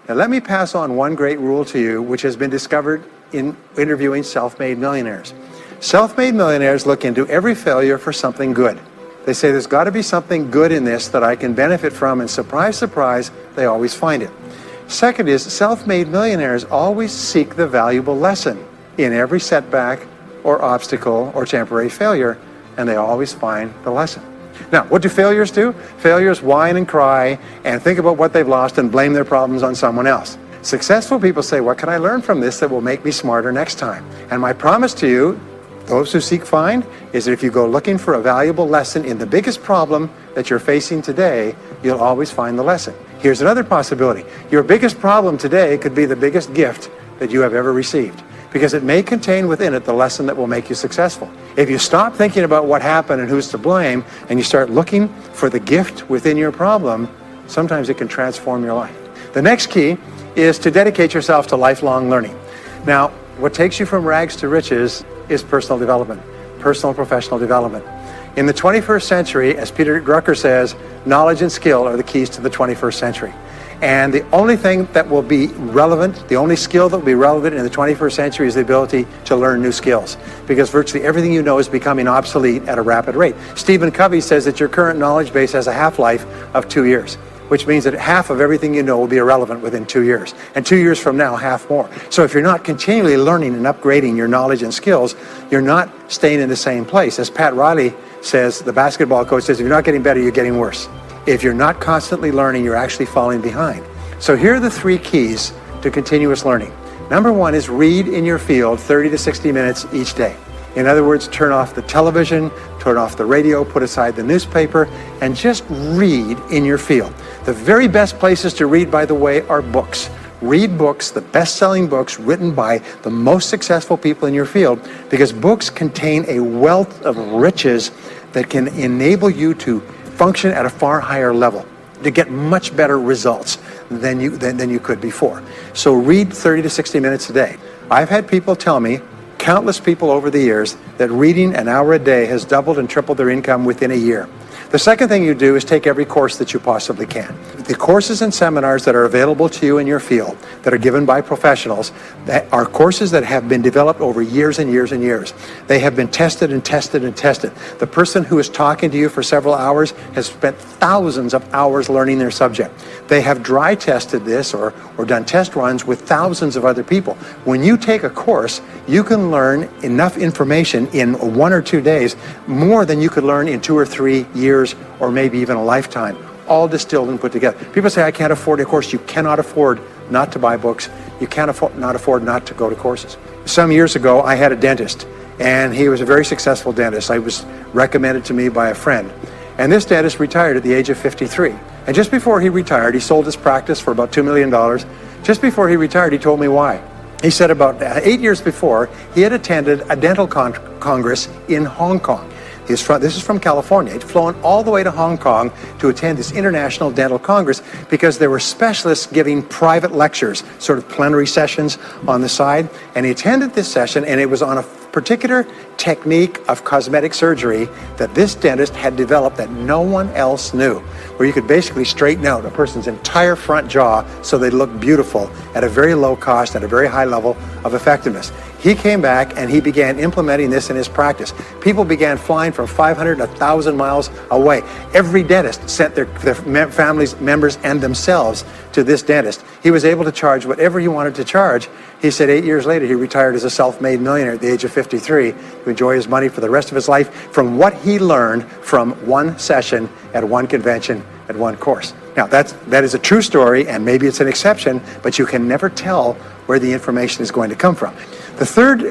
Now let me pass on one great rule to you, which has been discovered in interviewing self-made millionaires. Self-made millionaires look into every failure for something good. They say there's got to be something good in this that I can benefit from, and surprise, surprise, they always find it. Second is, self-made millionaires always seek the valuable lesson in every setback or obstacle or temporary failure, and they always find the lesson. Now, what do failures do? Failures whine and cry and think about what they've lost and blame their problems on someone else. Successful people say, what can I learn from this that will make me smarter next time? And my promise to you, those who seek find, is that if you go looking for a valuable lesson in the biggest problem that you're facing today, you'll always find the lesson. Here's another possibility. Your biggest problem today could be the biggest gift that you have ever received, because it may contain within it the lesson that will make you successful. If you stop thinking about what happened and who's to blame, and you start looking for the gift within your problem, sometimes it can transform your life. The next key is to dedicate yourself to lifelong learning. Now, what takes you from rags to riches is personal development, personal and professional development. In the 21st century, as Peter Drucker says, knowledge and skill are the keys to the 21st century. And the only thing that will be relevant, the only skill that will be relevant in the 21st century is the ability to learn new skills, because virtually everything you know is becoming obsolete at a rapid rate. Stephen Covey says that your current knowledge base has a half-life of 2 years, which means that half of everything you know will be irrelevant within 2 years. And 2 years from now, half more. So if you're not continually learning and upgrading your knowledge and skills, you're not staying in the same place. As Pat Riley says, the basketball coach says, if you're not getting better, you're getting worse. If you're not constantly learning, you're actually falling behind. So here are the 3 keys to continuous learning. Number 1 is read in your field 30 to 60 minutes each day. In other words, turn off the television, turn off the radio, put aside the newspaper, and just read in your field. The very best places to read, by the way, are books. Read books, the best-selling books written by the most successful people in your field, because books contain a wealth of riches that can enable you to function at a far higher level, to get much better results than you could before. So read 30 to 60 minutes a day. I've had people tell me, countless people over the years, that reading an hour a day has doubled and tripled their income within a year. The second thing you do is take every course that you possibly can. The courses and seminars that are available to you in your field, that are given by professionals, that are courses that have been developed over years and years and years. They have been tested and tested and tested. The person who is talking to you for several hours has spent thousands of hours learning their subject. They have dry tested this or done test runs with thousands of other people. When you take a course, you can learn enough information in 1 or 2 days, more than you could learn in 2 or 3 years or maybe even a lifetime, all distilled and put together. People say, I can't afford a course. You cannot afford not to buy books. You can't afford not to go to courses. Some years ago, I had a dentist, and he was a very successful dentist. I was recommended to me by a friend. And this dentist retired at the age of 53. And just before he retired, he sold his practice for about $2 million. Just before he retired, he told me why. He said about 8 years before, he had attended a dental congress in Hong Kong. This is from California. He'd flown all the way to Hong Kong to attend this International Dental Congress because there were specialists giving private lectures, sort of plenary sessions on the side. And he attended this session, and it was on a particular technique of cosmetic surgery that this dentist had developed that no one else knew, where you could basically straighten out a person's entire front jaw so they look beautiful at a very low cost, at a very high level of effectiveness. He came back and he began implementing this in his practice. People began flying from 500 to 1,000 miles away. Every dentist sent their families, members, and themselves to this dentist. He was able to charge whatever he wanted to charge. He said 8 years later, he retired as a self-made millionaire at the age of 53 to enjoy his money for the rest of his life from what he learned from one session at one convention at one course. Now, that is a true story, and maybe it's an exception, but you can never tell where the information is going to come from. The third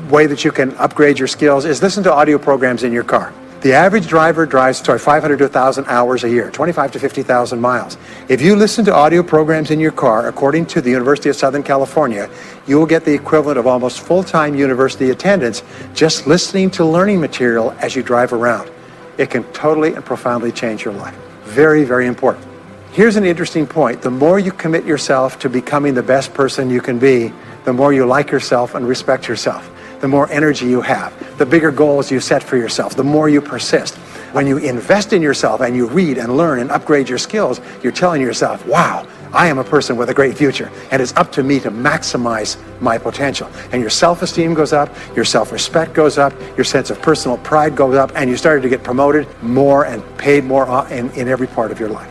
way that you can upgrade your skills is listen to audio programs in your car. The average driver drives 500 to 1,000 hours a year, 25 to 50,000 miles. If you listen to audio programs in your car, according to the University of Southern California, you will get the equivalent of almost full-time university attendance just listening to learning material as you drive around. It can totally and profoundly change your life. Very, very important. Here's an interesting point. The more you commit yourself to becoming the best person you can be, the more you like yourself and respect yourself, the more energy you have, the bigger goals you set for yourself, the more you persist. When you invest in yourself and you read and learn and upgrade your skills, you're telling yourself, wow, I am a person with a great future, and it's up to me to maximize my potential. And your self-esteem goes up, your self-respect goes up, your sense of personal pride goes up, and you started to get promoted more and paid more in every part of your life.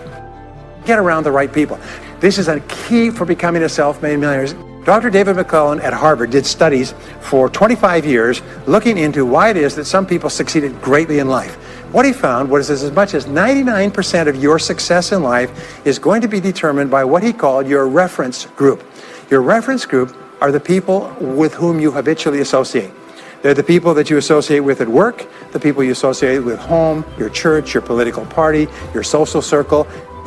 Get around the right people. This is a key for becoming a self-made millionaire. Dr. David McClellan at Harvard did studies for 25 years looking into why it is that some people succeeded greatly in life. What he found was as much as 99% of your success in life is going to be determined by what he called your reference group. Your reference group are the people with whom you habitually associate. They're the people that you associate with at work, the people you associate with home, your church, your political party, your social circle.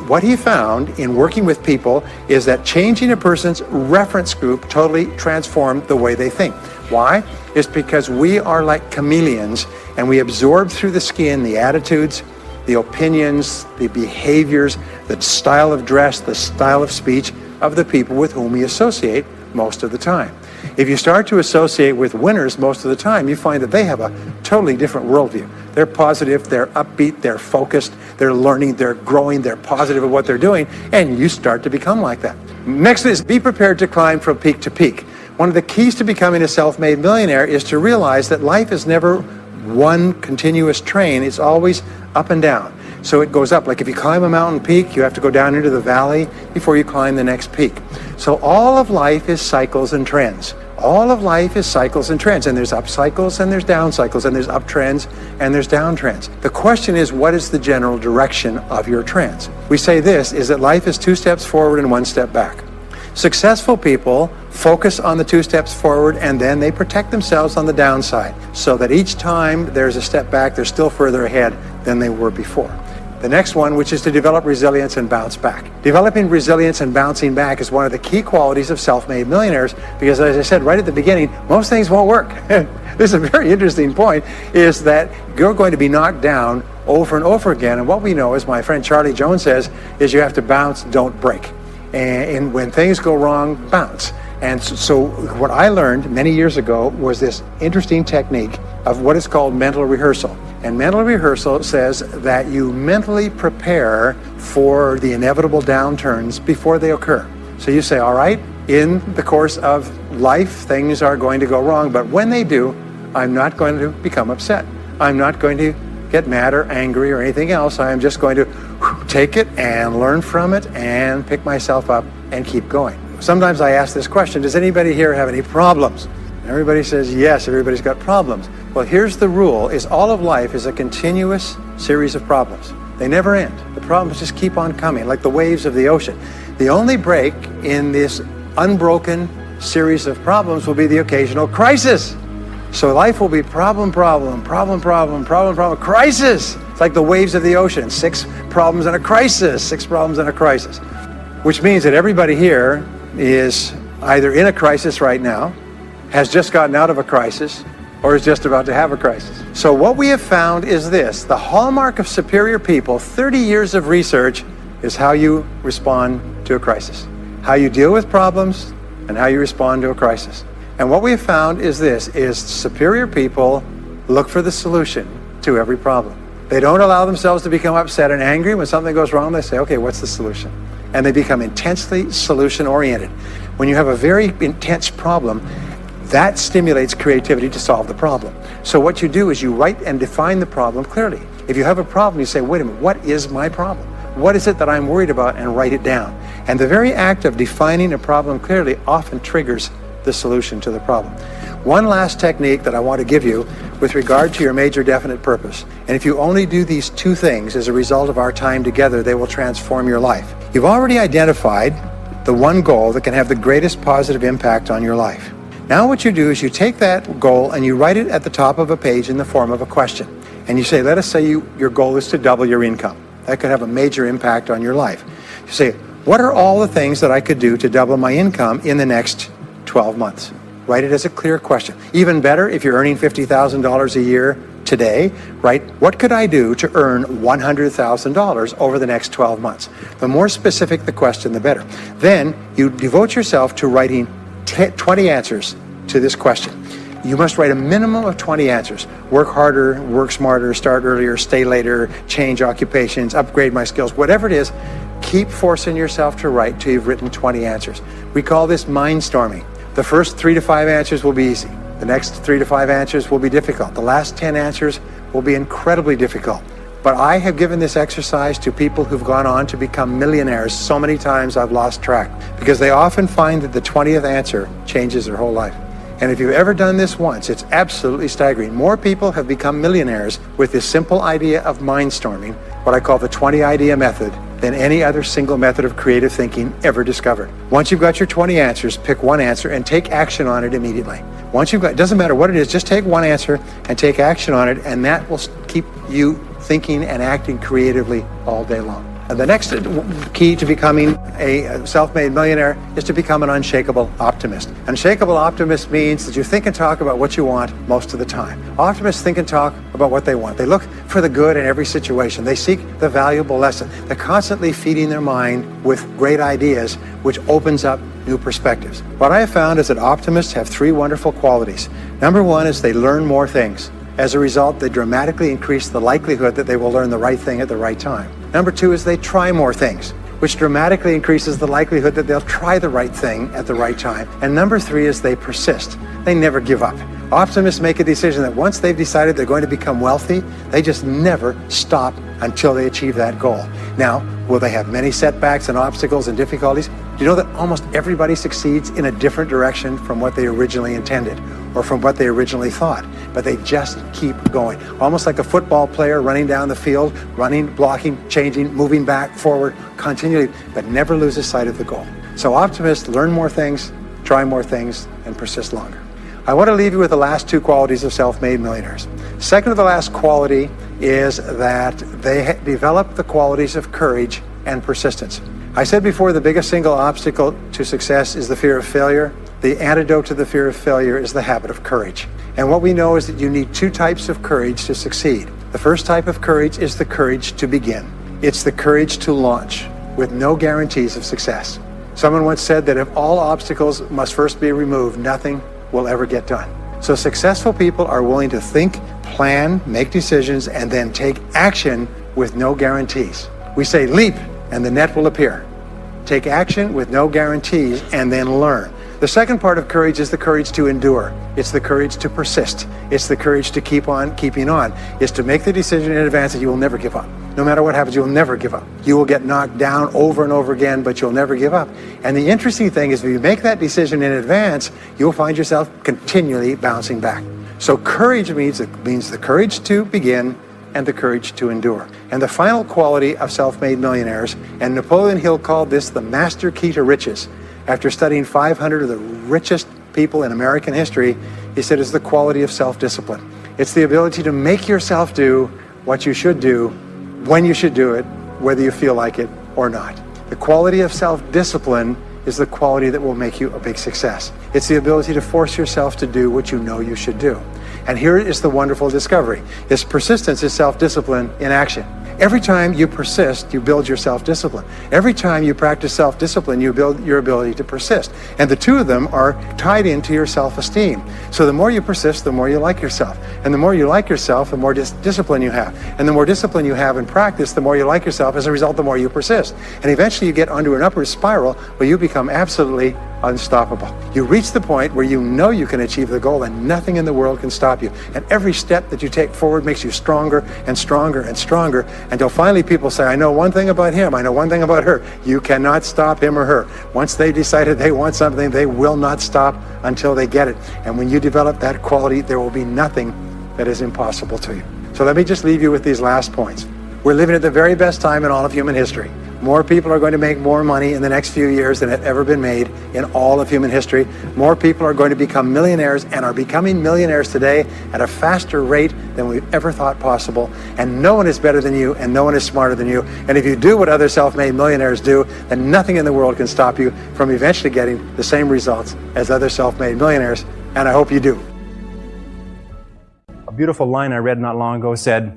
What he found in working with people is that changing a person's reference group totally transformed the way they think. Why? It's because we are like chameleons, and we absorb through the skin the attitudes, the opinions, the behaviors, the style of dress, the style of speech of the people with whom we associate most of the time. If you start to associate with winners most of the time, you find that they have a totally different worldview. They're positive, they're upbeat, they're focused, they're learning, they're growing, they're positive at what they're doing, and you start to become like that. Next is be prepared to climb from peak to peak. One of the keys to becoming a self-made millionaire is to realize that life is never one continuous train. It's always up and down. So it goes up. Like if you climb a mountain peak, you have to go down into the valley before you climb the next peak. So all of life is cycles and trends. All of life is cycles and trends. And there's up cycles and there's down cycles, and there's up trends and there's down trends. The question is, what is the general direction of your trends? We say this, is that life is 2 steps forward and 1 step back. Successful people focus on the 2 steps forward, and then they protect themselves on the downside, so that each time there's a step back, they're still further ahead than they were before. The next one, which is to develop resilience and bounce back. Developing resilience and bouncing back is one of the key qualities of self-made millionaires, because as I said right at the beginning, most things won't work. This is a very interesting point, is that you're going to be knocked down over and over again, and what we know, as my friend Charlie Jones says, is you have to bounce, don't break. And when things go wrong, bounce. And so what I learned many years ago was this interesting technique of what is called mental rehearsal. And mental rehearsal says that you mentally prepare for the inevitable downturns before they occur. So you say, all right, in the course of life, things are going to go wrong, but when they do, I'm not going to become upset. I'm not going to get mad or angry or anything else. I am just going to take it and learn from it and pick myself up and keep going. Sometimes I ask this question, does anybody here have any problems? Everybody says yes, everybody's got problems. Well, here's the rule, is all of life is a continuous series of problems. They never end. The problems just keep on coming, like the waves of the ocean. The only break in this unbroken series of problems will be the occasional crisis. So life will be problem, crisis. It's like the waves of the ocean, 6 problems and a crisis, 6 problems and a crisis. Which means that everybody here is either in a crisis right now, has just gotten out of a crisis, or is just about to have a crisis. So what we have found is this, the hallmark of superior people, 30 years of research, is how you respond to a crisis. How you deal with problems and how you respond to a crisis. And what we have found is this, is superior people look for the solution to every problem. They don't allow themselves to become upset and angry. When something goes wrong, they say, okay, what's the solution? And they become intensely solution-oriented. When you have a very intense problem, that stimulates creativity to solve the problem. So what you do is you write and define the problem clearly. If you have a problem, you say, wait a minute, what is my problem? What is it that I'm worried about? And write it down. And the very act of defining a problem clearly often triggers the solution to the problem. One last technique that I want to give you with regard to your major definite purpose. And if you only do these 2 things as a result of our time together, they will transform your life. You've already identified the one goal that can have the greatest positive impact on your life. Now what you do is you take that goal and you write it at the top of a page in the form of a question. And you say, let us say your goal is to double your income. That could have a major impact on your life. You say, what are all the things that I could do to double my income in the next 12 months? Write it as a clear question. Even better, if you're earning $50,000 a year today, write, what could I do to earn $100,000 over the next 12 months? The more specific the question, the better. Then you devote yourself to writing 20 answers to this question. You must write a minimum of 20 answers. Work harder, work smarter, start earlier, stay later, change occupations, upgrade my skills, whatever it is, keep forcing yourself to write till you've written 20 answers. We call this mindstorming. The first 3 to 5 answers will be easy. The next 3 to 5 answers will be difficult. The last 10 answers will be incredibly difficult. But I have given this exercise to people who've gone on to become millionaires so many times I've lost track, because they often find that the 20th answer changes their whole life. And if you've ever done this once, it's absolutely staggering. More people have become millionaires with this simple idea of mindstorming, what I call the 20 idea method, than any other single method of creative thinking ever discovered. Once you've got your 20 answers, pick one answer and take action on it immediately. Once you've got, it doesn't matter what it is, just take one answer and take action on it, and that will keep you thinking and acting creatively all day long. And the next key to becoming a self-made millionaire is to become an unshakable optimist. An unshakable optimist means that you think and talk about what you want most of the time. Optimists think and talk about what they want. They look for the good in every situation. They seek the valuable lesson. They're constantly feeding their mind with great ideas, which opens up new perspectives. What I have found is that optimists have 3 wonderful qualities. Number 1 is they learn more things. As a result, they dramatically increase the likelihood that they will learn the right thing at the right time. Number 2 is they try more things, which dramatically increases the likelihood that they'll try the right thing at the right time. And number 3 is they persist. They never give up. Optimists make a decision that once they've decided they're going to become wealthy, they just never stop until they achieve that goal. Now, will they have many setbacks and obstacles and difficulties? Do you know that almost everybody succeeds in a different direction from what they originally intended or from what they originally thought? But they just keep going. Almost like a football player running down the field, running, blocking, changing, moving back, forward, continually, but never loses sight of the goal. So optimists learn more things, try more things, and persist longer. I want to leave you with the last 2 qualities of self-made millionaires. Second to the last quality is that they develop the qualities of courage and persistence. I said before, the biggest single obstacle to success is the fear of failure. The antidote to the fear of failure is the habit of courage. And what we know is that you need 2 types of courage to succeed. The first type of courage is the courage to begin. It's the courage to launch with no guarantees of success. Someone once said that if all obstacles must first be removed, nothing will ever get done. So successful people are willing to think, plan, make decisions, and then take action with no guarantees. We say leap and the net will appear. Take action with no guarantees and then learn. The second part of courage is the courage to endure. It's the courage to persist. It's the courage to keep on keeping on. It's to make the decision in advance that you will never give up. No matter what happens, you will never give up. You will get knocked down over and over again, but you'll never give up. And the interesting thing is if you make that decision in advance, you'll find yourself continually bouncing back. So courage means the courage to begin and the courage to endure. And the final quality of self-made millionaires, and Napoleon Hill called this the master key to riches. After studying 500 of the richest people in American history, he said it's the quality of self-discipline. It's the ability to make yourself do what you should do, when you should do it, whether you feel like it or not. The quality of self-discipline is the quality that will make you a big success. It's the ability to force yourself to do what you know you should do. And here is the wonderful discovery. This persistence is self-discipline in action. Every time you persist, you build your self-discipline. Every time you practice self-discipline, you build your ability to persist. And the 2 of them are tied into your self-esteem. So the more you persist, the more you like yourself. And the more you like yourself, the more discipline you have. And the more discipline you have in practice, the more you like yourself. As a result, the more you persist. And eventually you get onto an upward spiral where you become absolutely unstoppable. You reach the point where you know you can achieve the goal and nothing in the world can stop you. And every step that you take forward makes you stronger and stronger and stronger until finally people say, I know one thing about him, I know one thing about her. You cannot stop him or her. Once they decided they want something, they will not stop until they get it. And when you develop that quality, there will be nothing that is impossible to you. So let me just leave you with these last points. We're living at the very best time in all of human history. More people are going to make more money in the next few years than have ever been made in all of human history. More people are going to become millionaires and are becoming millionaires today at a faster rate than we've ever thought possible. And no one is better than you and no one is smarter than you. And if you do what other self-made millionaires do, then nothing in the world can stop you from eventually getting the same results as other self-made millionaires. And I hope you do. A beautiful line I read not long ago said,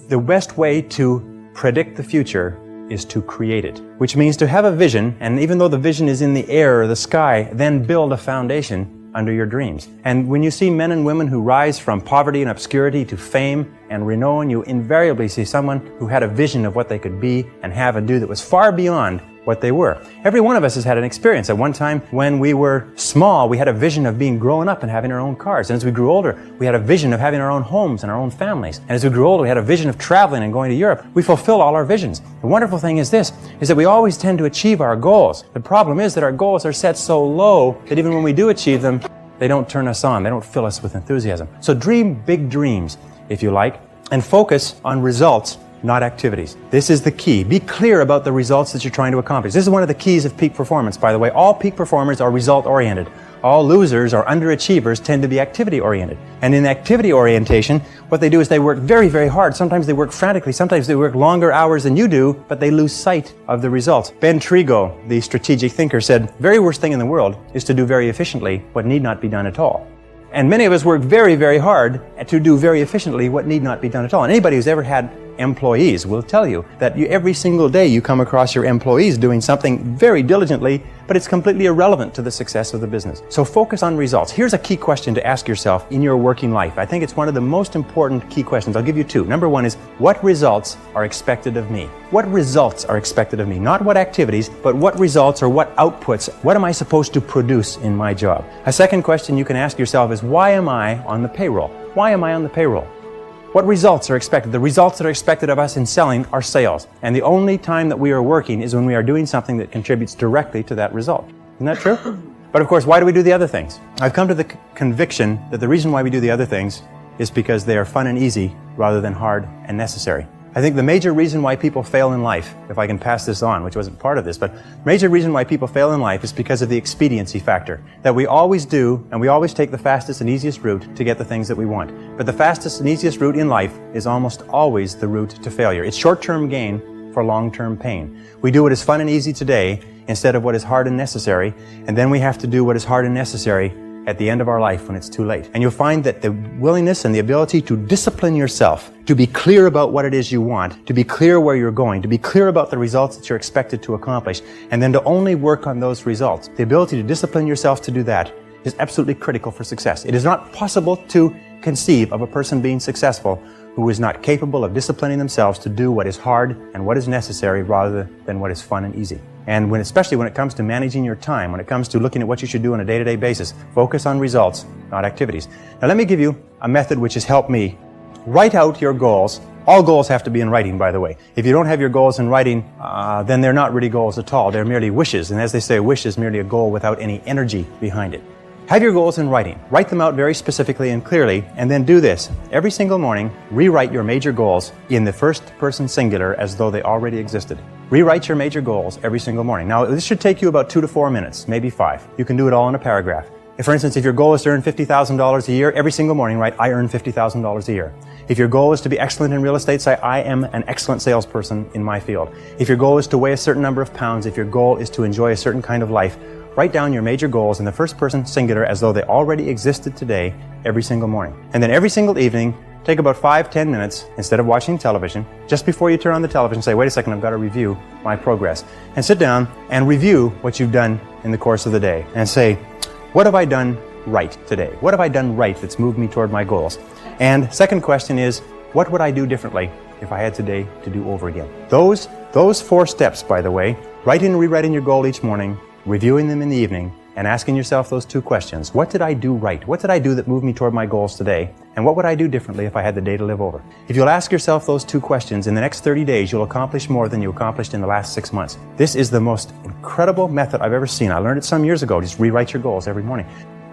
the best way to predict the future is to create it, which means to have a vision, and even though the vision is in the air or the sky, then build a foundation under your dreams. And when you see men and women who rise from poverty and obscurity to fame and renown, you invariably see someone who had a vision of what they could be and have and do that was far beyond what they were. Every one of us has had an experience. At one time when we were small, we had a vision of being grown up and having our own cars. And as we grew older, we had a vision of having our own homes and our own families. And as we grew older, we had a vision of traveling and going to Europe. We fulfill all our visions. The wonderful thing is this, is that we always tend to achieve our goals. The problem is that our goals are set so low that even when we do achieve them, they don't turn us on. They don't fill us with enthusiasm. So dream big dreams, if you like, and focus on results, not activities. This is the key. Be clear about the results that you're trying to accomplish. This is one of the keys of peak performance, by the way. All peak performers are result-oriented. All losers or underachievers tend to be activity-oriented. And in activity orientation, what they do is they work very, very hard. Sometimes they work frantically. Sometimes they work longer hours than you do, but they lose sight of the results. Ben Trigo, the strategic thinker, said, "Very worst thing in the world is to do very efficiently what need not be done at all." And many of us work very, very hard to do very efficiently what need not be done at all. And anybody who's ever had employees will tell you that every single day you come across your employees doing something very diligently, but it's completely irrelevant to the success of the business. So focus on results. Here's a key question to ask yourself in your working life. I think it's one of the most important key questions. I'll give you two. Number one is, what results are expected of me? What results are expected of me? Not what activities, but what results or what outputs, what am I supposed to produce in my job? A second question you can ask yourself is, why am I on the payroll? Why am I on the payroll? What results are expected? The results that are expected of us in selling are sales. And the only time that we are working is when we are doing something that contributes directly to that result. Isn't that true? But of course, why do we do the other things? I've come to the conviction that the reason why we do the other things is because they are fun and easy rather than hard and necessary. I think the major reason why people fail in life, if I can pass this on, which wasn't part of this, but the major reason why people fail in life is because of the expediency factor. That we always do, and we always take the fastest and easiest route to get the things that we want. But the fastest and easiest route in life is almost always the route to failure. It's short-term gain for long-term pain. We do what is fun and easy today instead of what is hard and necessary, and then we have to do what is hard and necessary at the end of our life when it's too late. And you'll find that the willingness and the ability to discipline yourself, to be clear about what it is you want, to be clear where you're going, to be clear about the results that you're expected to accomplish, and then to only work on those results. The ability to discipline yourself to do that is absolutely critical for success. It is not possible to conceive of a person being successful who is not capable of disciplining themselves to do what is hard and what is necessary rather than what is fun and easy. And especially when it comes to managing your time, when it comes to looking at what you should do on a day-to-day basis, focus on results, not activities. Now let me give you a method which has helped me. Write out your goals. All goals have to be in writing, by the way. If you don't have your goals in writing, then they're not really goals at all. They're merely wishes. And as they say, a wish is merely a goal without any energy behind it. Have your goals in writing. Write them out very specifically and clearly, and then do this. Every single morning, rewrite your major goals in the first person singular as though they already existed. Rewrite your major goals every single morning. Now, this should take you about 2 to 4 minutes, maybe 5. You can do it all in a paragraph. For instance, if your goal is to earn $50,000 a year, every single morning write, I earn $50,000 a year. If your goal is to be excellent in real estate, say, I am an excellent salesperson in my field. If your goal is to weigh a certain number of pounds, if your goal is to enjoy a certain kind of life, write down your major goals in the first person singular as though they already existed today every single morning. And then every single evening, take about 5-10 minutes, instead of watching television, just before you turn on the television, say, wait a second, I've got to review my progress. And sit down and review what you've done in the course of the day. And say, what have I done right today? What have I done right that's moved me toward my goals? And second question is, what would I do differently if I had today to do over again? Those 4 steps, by the way, writing and rewriting your goal each morning, reviewing them in the evening, and asking yourself those 2 questions. What did I do right? What did I do that moved me toward my goals today? And what would I do differently if I had the day to live over? If you'll ask yourself those 2 questions, in the next 30 days, you'll accomplish more than you accomplished in the last 6 months. This is the most incredible method I've ever seen. I learned it some years ago. Just rewrite your goals every morning.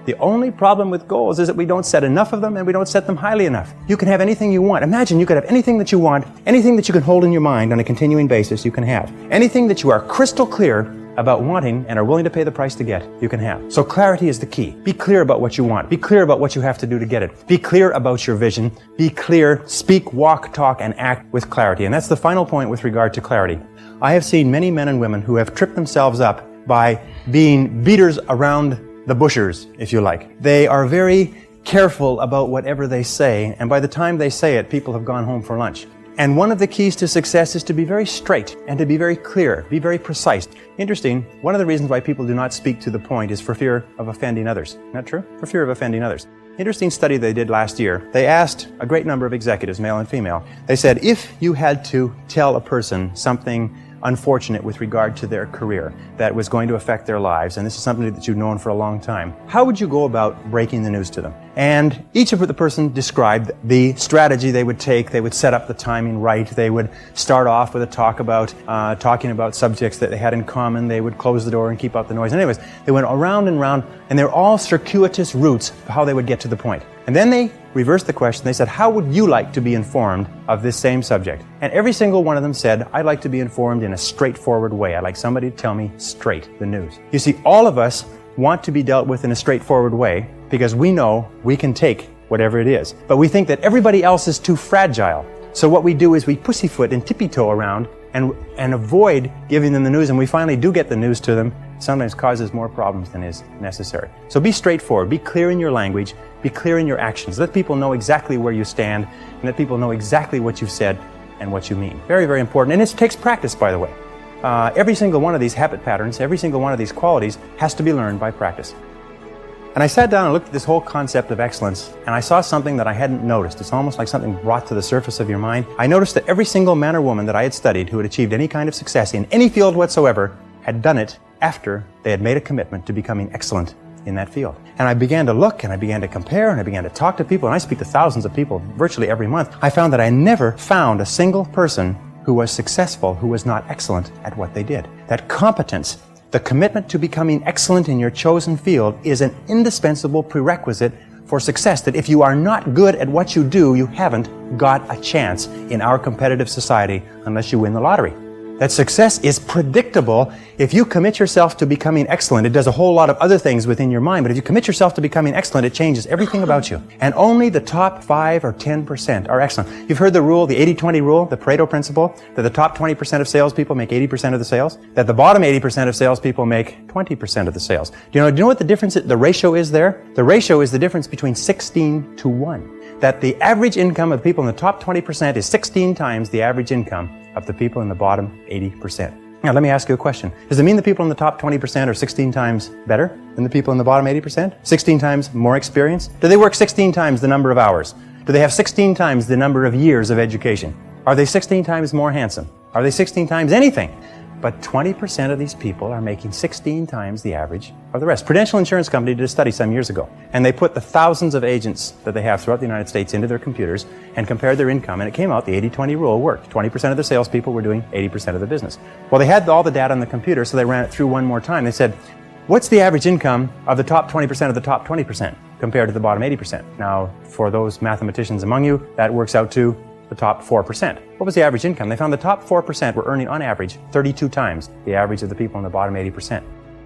The only problem with goals is that we don't set enough of them and we don't set them highly enough. You can have anything you want. Imagine you could have anything that you want, anything that you can hold in your mind on a continuing basis, you can have. Anything that you are crystal clear about wanting and are willing to pay the price to get, you can have. So clarity is the key. Be clear about what you want. Be clear about what you have to do to get it. Be clear about your vision. Be clear, speak, walk, talk, and act with clarity. And that's the final point with regard to clarity. I have seen many men and women who have tripped themselves up by being beaters around the bushers, if you like. They are very careful about whatever they say, and by the time they say it, people have gone home for lunch. And one of the keys to success is to be very straight and to be very clear, be very precise. Interesting, one of the reasons why people do not speak to the point is for fear of offending others. Isn't that true? For fear of offending others. Interesting study they did last year. They asked a great number of executives, male and female. They said, if you had to tell a person something unfortunate with regard to their career that was going to affect their lives, and this is something that you've known for a long time, how would you go about breaking the news to them? And each of the person described the strategy they would take. They would set up the timing right. They would start off with a talking about subjects that they had in common. They would close the door and keep out the noise. Anyways, they went around and around, and they're all circuitous routes of how they would get to the point. And then they reversed the question. They said, how would you like to be informed of this same subject? And every single one of them said, I'd like to be informed in a straightforward way. I'd like somebody to tell me straight the news. You see, all of us want to be dealt with in a straightforward way because we know we can take whatever it is. But we think that everybody else is too fragile. So what we do is we pussyfoot and tippy-toe around and avoid giving them the news, and we finally do get the news to them. Sometimes causes more problems than is necessary. So be straightforward, be clear in your language, be clear in your actions. Let people know exactly where you stand, and let people know exactly what you've said and what you mean. Very, very important. And it takes practice, by the way. Every single one of these habit patterns, every single one of these qualities has to be learned by practice. And I sat down and looked at this whole concept of excellence, and I saw something that I hadn't noticed. It's almost like something brought to the surface of your mind. I noticed that every single man or woman that I had studied who had achieved any kind of success in any field whatsoever had done it after they had made a commitment to becoming excellent in that field. And I began to look, and I began to compare, and I began to talk to people, and I speak to thousands of people virtually every month. I found that I never found a single person who was successful who was not excellent at what they did. That competence, the commitment to becoming excellent in your chosen field, is an indispensable prerequisite for success. That if you are not good at what you do, you haven't got a chance in our competitive society unless you win the lottery. That success is predictable. If you commit yourself to becoming excellent, it does a whole lot of other things within your mind, but if you commit yourself to becoming excellent, it changes everything about you. And only the top 5 or 10% are excellent. You've heard the rule, the 80-20 rule, the Pareto principle, that the top 20% of salespeople make 80% of the sales, that the bottom 80% of salespeople make 20% of the sales. Do you know what the difference is, the ratio is there? The ratio is the difference between 16 to 1. That the average income of people in the top 20% is 16 times the average income of the people in the bottom 80%. Now, let me ask you a question. Does it mean the people in the top 20% are 16 times better than the people in the bottom 80%? 16 times more experience? Do they work 16 times the number of hours? Do they have 16 times the number of years of education? Are they 16 times more handsome? Are they 16 times anything? But 20% of these people are making 16 times the average of the rest. Prudential Insurance Company did a study some years ago, and they put the thousands of agents that they have throughout the United States into their computers and compared their income, and it came out the 80-20 rule worked. 20% of the salespeople were doing 80% of the business. Well, they had all the data on the computer, so they ran it through one more time. They said, what's the average income of the top 20% of the top 20% compared to the bottom 80%? Now, for those mathematicians among you, that works out to the top 4%. What was the average income? They found the top 4% were earning on average 32 times the average of the people in the bottom 80%.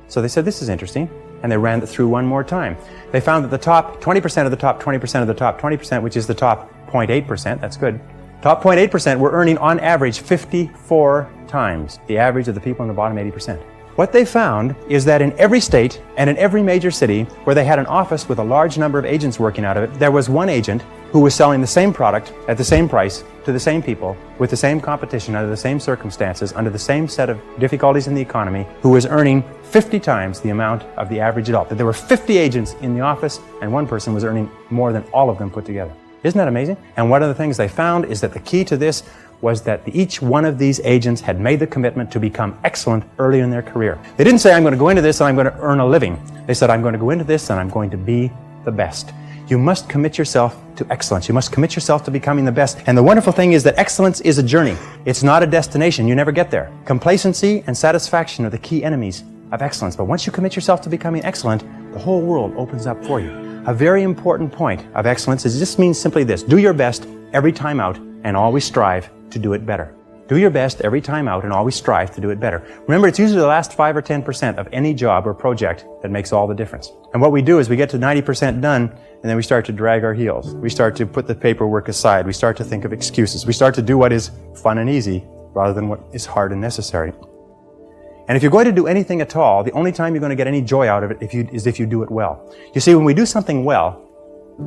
So they said, this is interesting, and they ran it through one more time. They found that the top 20% of the top 20% of the top 20%, which is the top 0.8%, that's good, top 0.8% were earning on average 54 times the average of the people in the bottom 80%. What they found is that in every state and in every major city where they had an office with a large number of agents working out of it, there was one agent who was selling the same product at the same price to the same people with the same competition under the same circumstances, under the same set of difficulties in the economy, who was earning 50 times the amount of the average adult. That there were 50 agents in the office and one person was earning more than all of them put together. Isn't that amazing? And one of the things they found is that the key to this was that each one of these agents had made the commitment to become excellent early in their career. They didn't say, I'm going to go into this and I'm going to earn a living. They said, I'm going to go into this and I'm going to be the best. You must commit yourself to excellence. You must commit yourself to becoming the best. And the wonderful thing is that excellence is a journey. It's not a destination. You never get there. Complacency and satisfaction are the key enemies of excellence. But once you commit yourself to becoming excellent, the whole world opens up for you. A very important point of excellence is just means simply this: do your best every time out and always strive to do it better. Do your best every time out and always strive to do it better. Remember, it's usually the last 5 or 10% of any job or project that makes all the difference. And what we do is we get to 90% done, and then we start to drag our heels. We start to put the paperwork aside. We start to think of excuses. We start to do what is fun and easy rather than what is hard and necessary. And if you're going to do anything at all, the only time you're going to get any joy out of it is if you do it well. You see, when we do something well,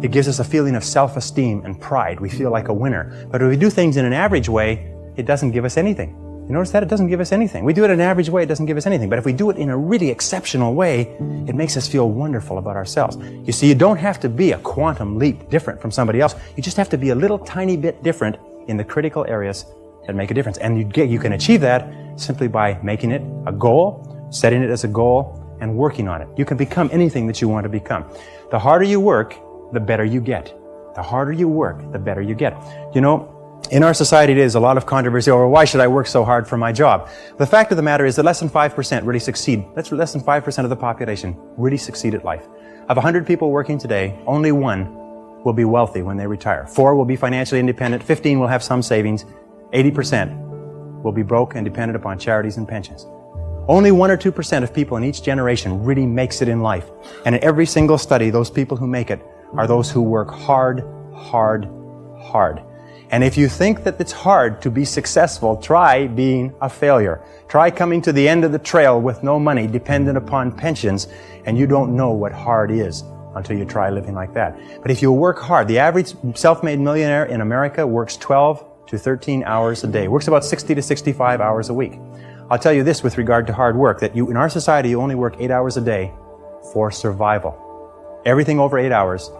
It gives us a feeling of self-esteem and pride. We feel like a winner. But if we do things in an average way, it doesn't give us anything. You notice that? It doesn't give us anything. We do it in an average way, it doesn't give us anything. But if we do it in a really exceptional way, it makes us feel wonderful about ourselves. You see, you don't have to be a quantum leap different from somebody else. You just have to be a little tiny bit different in the critical areas that make a difference. And you can achieve that simply by making it a goal, setting it as a goal, and working on it. You can become anything that you want to become. The harder you work, the better you get. The harder you work, the better you get. You know, in our society, there's a lot of controversy over why should I work so hard for my job. The fact of the matter is that less than 5% really succeed. That's less than 5% of the population really succeed at life. Of 100 people working today, only 1 will be wealthy when they retire. 4 will be financially independent. 15 will have some savings. 80% will be broke and dependent upon charities and pensions. Only 1 or 2% of people in each generation really makes it in life. And in every single study, those people who make it are those who work hard, hard, hard. And if you think that it's hard to be successful, try being a failure. Try coming to the end of the trail with no money, dependent upon pensions, and you don't know what hard is until you try living like that. But if you work hard, the average self-made millionaire in America works 12 to 13 hours a day, works about 60 to 65 hours a week. I'll tell you this with regard to hard work, that in our society, you only work 8 hours a day for survival. Everything over 8 hours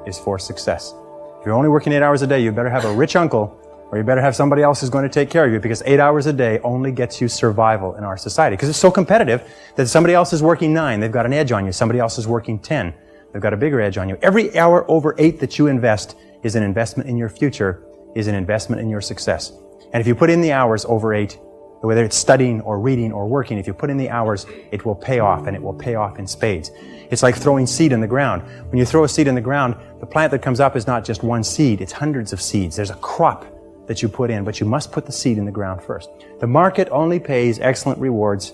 is for success. If you're only working 8 hours a day, you better have a rich uncle, or you better have somebody else who's going to take care of you, because 8 hours a day only gets you survival in our society. Because it's so competitive that somebody else is working 9, they've got an edge on you. Somebody else is working 10, they've got a bigger edge on you. Every hour over 8 that you invest is an investment in your future, is an investment in your success. And if you put in the hours over 8, whether it's studying or reading or working, if you put in the hours, it will pay off, and it will pay off in spades. It's like throwing seed in the ground. When you throw a seed in the ground, the plant that comes up is not just one seed, it's hundreds of seeds. There's a crop that you put in, but you must put the seed in the ground first. The market only pays excellent rewards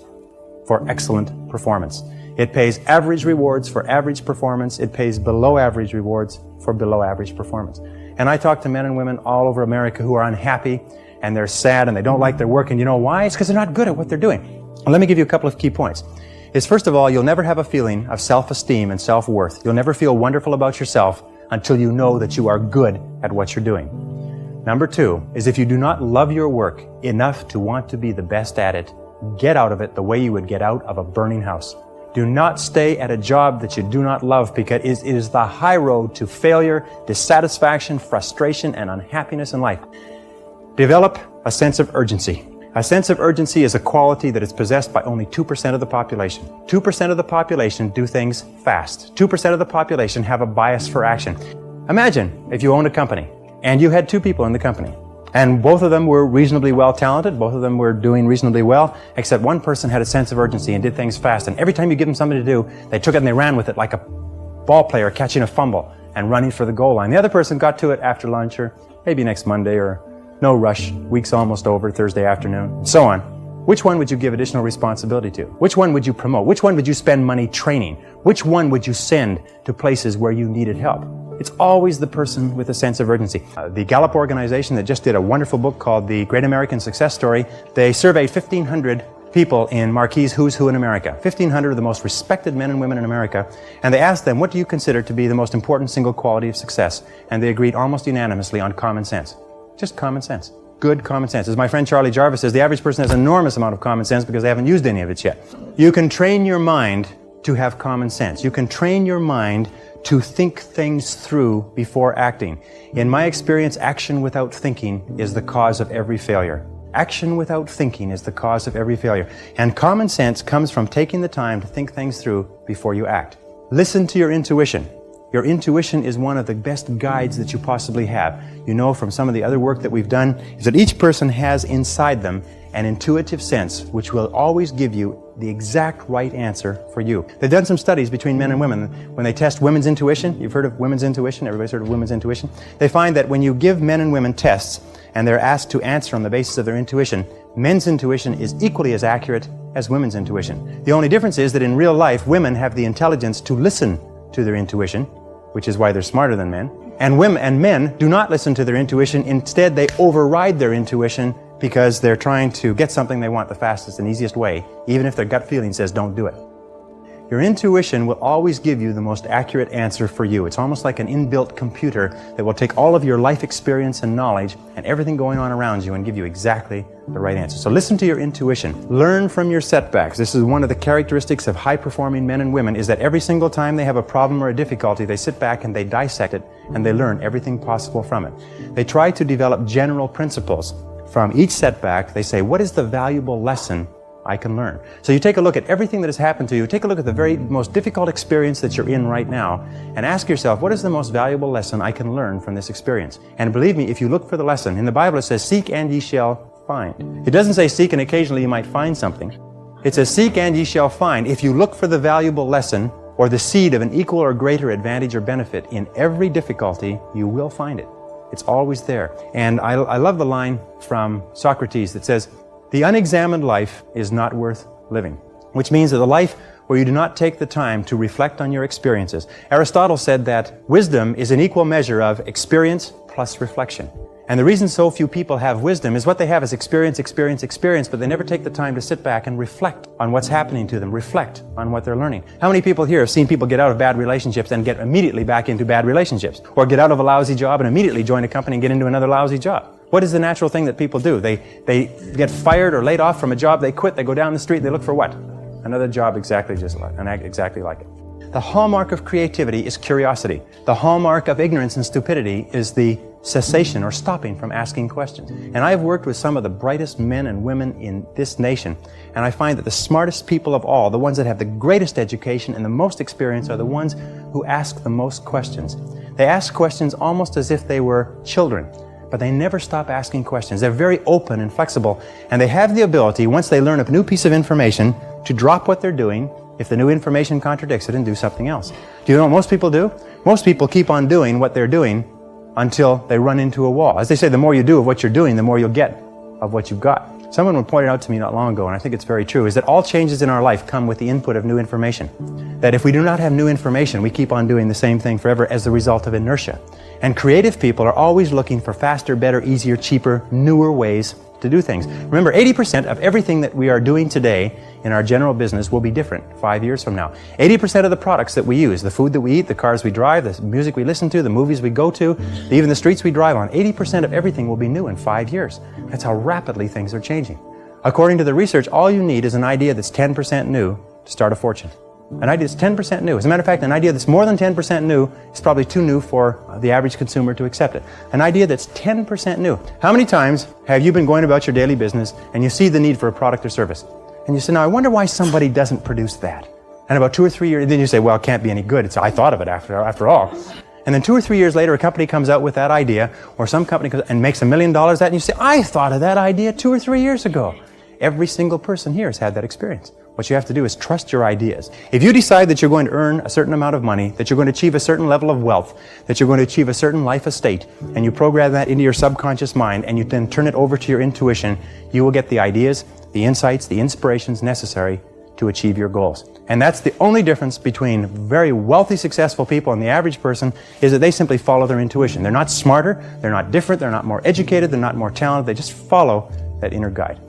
for excellent performance. It pays average rewards for average performance. It pays below average rewards for below average performance. And I talk to men and women all over America who are unhappy, and they're sad, and they don't like their work. And you know why? It's because they're not good at what they're doing. Well, let me give you a couple of key points. First of all, you'll never have a feeling of self-esteem and self-worth. You'll never feel wonderful about yourself until you know that you are good at what you're doing. Number 2 is if you do not love your work enough to want to be the best at it, get out of it the way you would get out of a burning house. Do not stay at a job that you do not love, because it is the high road to failure, dissatisfaction, frustration, and unhappiness in life. Develop a sense of urgency. A sense of urgency is a quality that is possessed by only 2% of the population. 2% of the population do things fast. 2% of the population have a bias for action. Imagine if you owned a company and you had 2 people in the company, and both of them were reasonably well talented, both of them were doing reasonably well, except one person had a sense of urgency and did things fast. And every time you give them something to do, they took it and they ran with it like a ball player catching a fumble and running for the goal line. The other person got to it after lunch, or maybe next Monday, or no rush, week's almost over, Thursday afternoon, and so on. Which one would you give additional responsibility to? Which one would you promote? Which one would you spend money training? Which one would you send to places where you needed help? It's always the person with a sense of urgency. The Gallup organization that just did a wonderful book called The Great American Success Story, they surveyed 1,500 people in Marquis Who's Who in America, 1,500 of the most respected men and women in America, and they asked them, what do you consider to be the most important single quality of success? And they agreed almost unanimously on common sense. Just common sense. Good common sense. As my friend Charlie Jarvis says, the average person has an enormous amount of common sense because they haven't used any of it yet. You can train your mind to have common sense. You can train your mind to think things through before acting. In my experience, action without thinking is the cause of every failure. Action without thinking is the cause of every failure. And common sense comes from taking the time to think things through before you act. Listen to your intuition. Your intuition is one of the best guides that you possibly have. You know from some of the other work that we've done is that each person has inside them an intuitive sense which will always give you the exact right answer for you. They've done some studies between men and women. When they test women's intuition, you've heard of women's intuition, everybody's heard of women's intuition, they find that when you give men and women tests and they're asked to answer on the basis of their intuition, men's intuition is equally as accurate as women's intuition. The only difference is that in real life, women have the intelligence to listen to their intuition, which is why they're smarter than men. And men do not listen to their intuition. Instead, they override their intuition because they're trying to get something they want the fastest and easiest way, even if their gut feeling says don't do it. Your intuition will always give you the most accurate answer for you. It's almost like an inbuilt computer that will take all of your life experience and knowledge and everything going on around you and give you exactly the right answer. So listen to your intuition. Learn from your setbacks. This is one of the characteristics of high-performing men and women, is that every single time they have a problem or a difficulty, they sit back and they dissect it and they learn everything possible from it. They try to develop general principles. From each setback, they say, what is the valuable lesson I can learn? So you take a look at everything that has happened to you, take a look at the very most difficult experience that you're in right now, and ask yourself, what is the most valuable lesson I can learn from this experience? And believe me, if you look for the lesson, in the Bible it says, seek and ye shall find. It doesn't say seek and occasionally you might find something. It says seek and ye shall find. If you look for the valuable lesson or the seed of an equal or greater advantage or benefit in every difficulty, you will find it. It's always there. And I love the line from Socrates that says, the unexamined life is not worth living, which means that the life where you do not take the time to reflect on your experiences. Aristotle said that wisdom is an equal measure of experience plus reflection. And the reason so few people have wisdom is what they have is experience, but they never take the time to sit back and reflect on what's happening to them, reflect on what they're learning. How many people here have seen people get out of bad relationships and get immediately back into bad relationships? Or get out of a lousy job and immediately join a company and get into another lousy job? What is the natural thing that people do? They get fired or laid off from a job, they quit, they go down the street, they look for what? Another job exactly like it. The hallmark of creativity is curiosity. The hallmark of ignorance and stupidity is the cessation or stopping from asking questions. And I've worked with some of the brightest men and women in this nation, and I find that the smartest people of all, the ones that have the greatest education and the most experience, are the ones who ask the most questions. They ask questions almost as if they were children, but they never stop asking questions. They're very open and flexible, and they have the ability, once they learn a new piece of information, to drop what they're doing if the new information contradicts it and do something else. Do you know what most people do? Most people keep on doing what they're doing until they run into a wall. As they say, the more you do of what you're doing, the more you'll get of what you've got. Someone pointed out to me not long ago, and I think it's very true, is that all changes in our life come with the input of new information. That if we do not have new information, we keep on doing the same thing forever as the result of inertia. And creative people are always looking for faster, better, easier, cheaper, newer ways to do things. Remember, 80% of everything that we are doing today in our general business will be different 5 years from now. 80% of the products that we use, the food that we eat, the cars we drive, the music we listen to, the movies we go to, even the streets we drive on, 80% of everything will be new in 5 years. That's how rapidly things are changing. According to the research, all you need is an idea that's 10% new to start a fortune. An idea that's 10% new. As a matter of fact, an idea that's more than 10% new is probably too new for the average consumer to accept it. An idea that's 10% new. How many times have you been going about your daily business and you see the need for a product or service? And you say, now I wonder why somebody doesn't produce that. And about 2 or 3 years, then you say, well, it can't be any good. I thought of it after all. And then 2 or 3 years later, a company comes out with that idea, or some company comes and makes $1 million that, and you say, I thought of that idea 2 or 3 years ago. Every single person here has had that experience. What you have to do is trust your ideas. If you decide that you're going to earn a certain amount of money, that you're going to achieve a certain level of wealth, that you're going to achieve a certain life estate, and you program that into your subconscious mind, and you then turn it over to your intuition, you will get the ideas, the insights, the inspirations necessary to achieve your goals. And that's the only difference between very wealthy, successful people and the average person, is that they simply follow their intuition. They're not smarter, they're not different, they're not more educated, they're not more talented, they just follow that inner guide.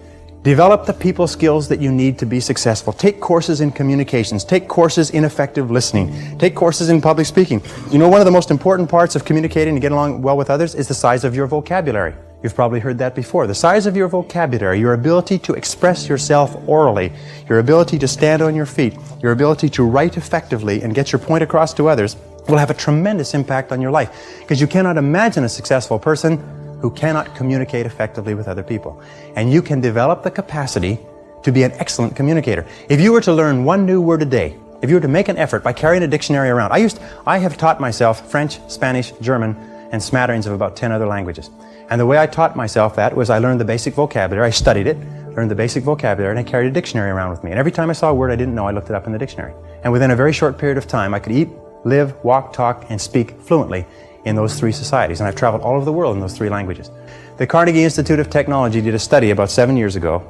Develop the people skills that you need to be successful. Take courses in communications. Take courses in effective listening. Take courses in public speaking. You know, one of the most important parts of communicating and getting along well with others is the size of your vocabulary. You've probably heard that before. The size of your vocabulary, your ability to express yourself orally, your ability to stand on your feet, your ability to write effectively and get your point across to others will have a tremendous impact on your life. Because you cannot imagine a successful person who cannot communicate effectively with other people. And you can develop the capacity to be an excellent communicator. If you were to learn one new word a day, if you were to make an effort by carrying a dictionary around, I have taught myself French, Spanish, German, and smatterings of about 10 other languages. And the way I taught myself that was I learned the basic vocabulary, I studied it, learned the basic vocabulary, and I carried a dictionary around with me. And every time I saw a word I didn't know, I looked it up in the dictionary. And within a very short period of time, I could eat, live, walk, talk, and speak fluently in those 3 societies. And I've traveled all over the world in those 3 languages. The Carnegie Institute of Technology did a study about 10 years ago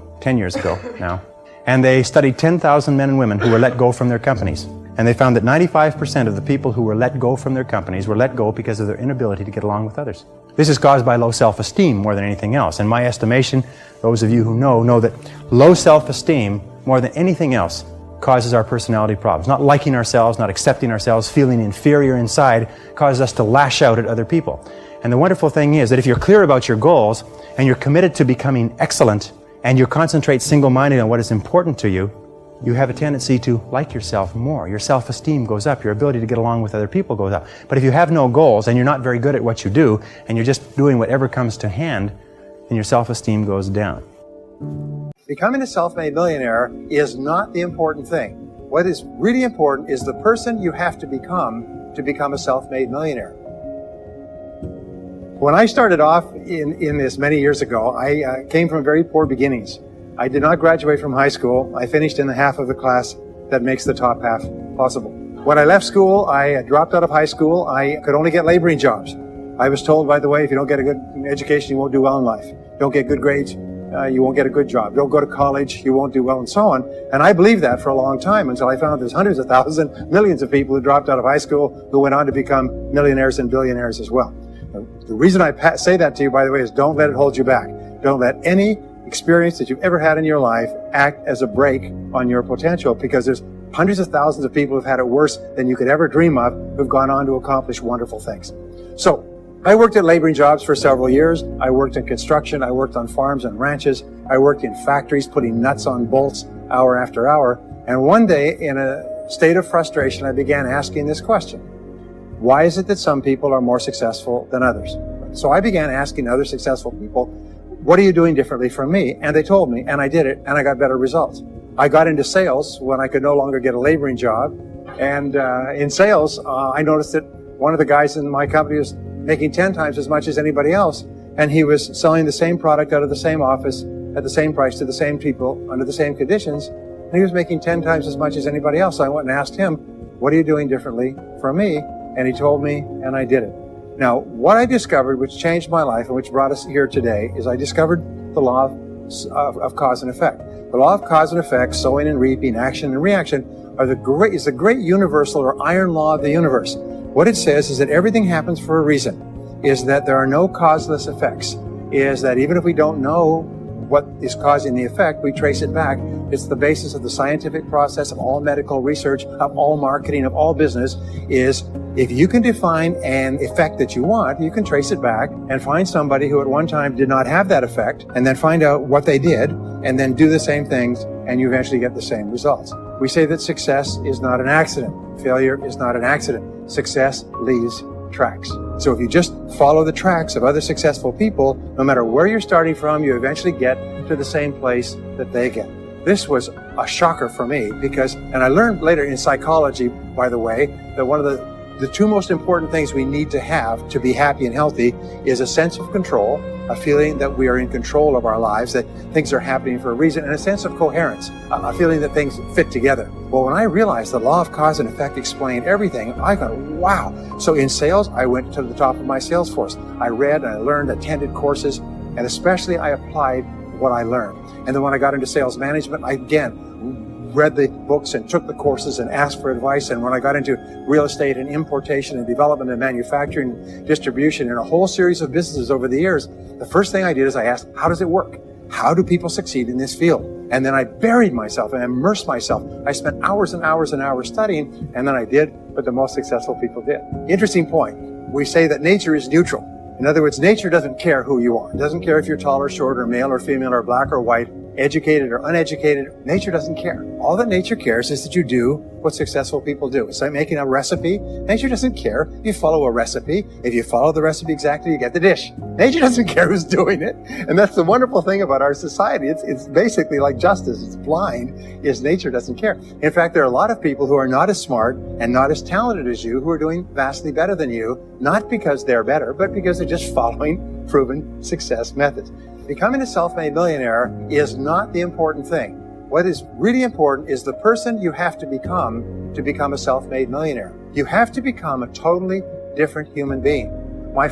now, and they studied 10,000 men and women who were let go from their companies. And they found that 95% of the people who were let go from their companies were let go because of their inability to get along with others. This is caused by low self-esteem more than anything else. In my estimation, those of you who know that low self-esteem, more than anything else, causes our personality problems. Not liking ourselves, not accepting ourselves, feeling inferior inside causes us to lash out at other people. And the wonderful thing is that if you're clear about your goals and you're committed to becoming excellent and you concentrate single-mindedly on what is important to you, you have a tendency to like yourself more. Your self-esteem goes up. Your ability to get along with other people goes up. But if you have no goals and you're not very good at what you do and you're just doing whatever comes to hand, then your self-esteem goes down. Becoming a self-made millionaire is not the important thing. What is really important is the person you have to become a self-made millionaire. When I started off in this many years ago, I came from very poor beginnings. I did not graduate from high school. I finished in the half of the class that makes the top half possible. When I left school, I dropped out of high school. I could only get laboring jobs. I was told, by the way, if you don't get a good education, you won't do well in life. Don't get good grades, you won't get a good job. Don't go to college, you won't do well, and so on. And I believed that for a long time until I found there's hundreds of thousands, millions of people who dropped out of high school who went on to become millionaires and billionaires as well. The reason I say that to you, by the way, is don't let it hold you back. Don't let any experience that you've ever had in your life act as a brake on your potential, because there's hundreds of thousands of people who've had it worse than you could ever dream of who've gone on to accomplish wonderful things. So I worked at laboring jobs for several years. I worked in construction. I worked on farms and ranches. I worked in factories putting nuts on bolts hour after hour. And one day, in a state of frustration, I began asking this question: why is it that some people are more successful than others? So I began asking other successful people, what are you doing differently from me? And they told me, and I did it, and I got better results. I got into sales when I could no longer get a laboring job. And in sales, I noticed that one of the guys in my company was making 10 times as much as anybody else. And he was selling the same product out of the same office at the same price to the same people under the same conditions. And he was making 10 times as much as anybody else. So I went and asked him, what are you doing differently from me? And he told me, and I did it. Now, what I discovered, which changed my life and which brought us here today, is I discovered the law of cause and effect. The law of cause and effect, sowing and reaping, action and reaction, is the great universal or iron law of the universe. What it says is that everything happens for a reason, is that there are no causeless effects, is that even if we don't know what is causing the effect, we trace it back. It's the basis of the scientific process, of all medical research, of all marketing, of all business, is if you can define an effect that you want, you can trace it back and find somebody who at one time did not have that effect, and then find out what they did, and then do the same things, and you eventually get the same results. We say that success is not an accident. Failure is not an accident. Success leaves tracks. So if you just follow the tracks of other successful people, no matter where you're starting from, you eventually get to the same place that they get. This was a shocker for me because, and I learned later in psychology, by the way, that one of the two most important things we need to have to be happy and healthy is a sense of control, a feeling that we are in control of our lives, that things are happening for a reason, and a sense of coherence, a feeling that things fit together. Well, when I realized the law of cause and effect explained everything, I thought, wow. So in sales, I went to the top of my sales force. I read and I learned, attended courses, and especially I applied what I learned. And then when I got into sales management, I again read the books and took the courses and asked for advice. And when I got into real estate and importation and development and manufacturing and distribution and a whole series of businesses over the years, the first thing I did is I asked, how does it work? How do people succeed in this field? And then I buried myself and immersed myself. I spent hours and hours and hours studying, and then I did what the most successful people did. Interesting point. We say that nature is neutral. In other words, nature doesn't care who you are. It doesn't care if you're tall or short or male or female or black or white, educated or uneducated. Nature doesn't care. All that nature cares is that you do what successful people do. It's like making a recipe. Nature doesn't care if you follow a recipe. If you follow the recipe exactly, you get the dish. Nature doesn't care who's doing it. And that's the wonderful thing about our society. It's basically like justice. It's blind, is nature doesn't care. In fact, there are a lot of people who are not as smart and not as talented as you who are doing vastly better than you, not because they're better, but because they're just following proven success methods. Becoming a self-made millionaire is not the important thing. What is really important is the person you have to become a self-made millionaire. You have to become a totally different human being. One